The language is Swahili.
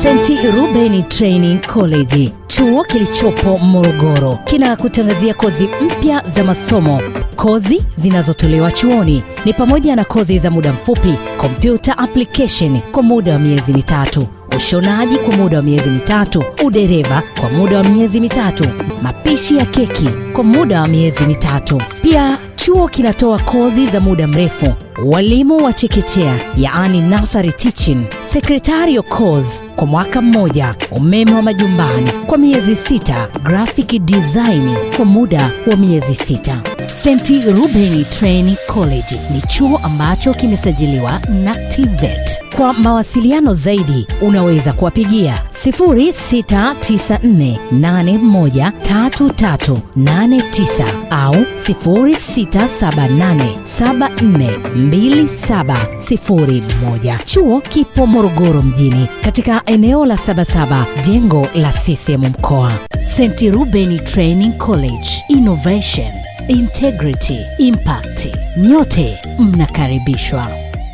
St. Reuben Training College, chuo kilichopo Morogoro, kinakutangazia kozi mpya za masomo. Kozi zinazotolewa chuoni ni pamoja na kozi za muda mfupi, computer application kwa muda wa miezi mitatu, ushonaji kwa muda wa miezi mitatu, udereva kwa muda wa miezi mitatu, mapishi ya keki kwa muda wa miezi mitatu. Pia chuo kinatoa kozi za muda mrefu, walimu wa chekechea yaani nursery teaching, secretarial course kwa mwaka mmoja, umeme wa majumbani kwa miezi 6, graphic design kwa muda wa miezi 6. St. Reuben Training College ni chuo ambacho kimesajiliwa na TVET. Kwa mawasiliano zaidi unaweza kuwapigia 0694813389 au 0678742701. Chuo kipo Morogoro mjini katika eneo la Sabasaba, jengo la CCM mkoa. St. Reuben Training College, innovation, integrity, impact. Nyote mnakaribishwa.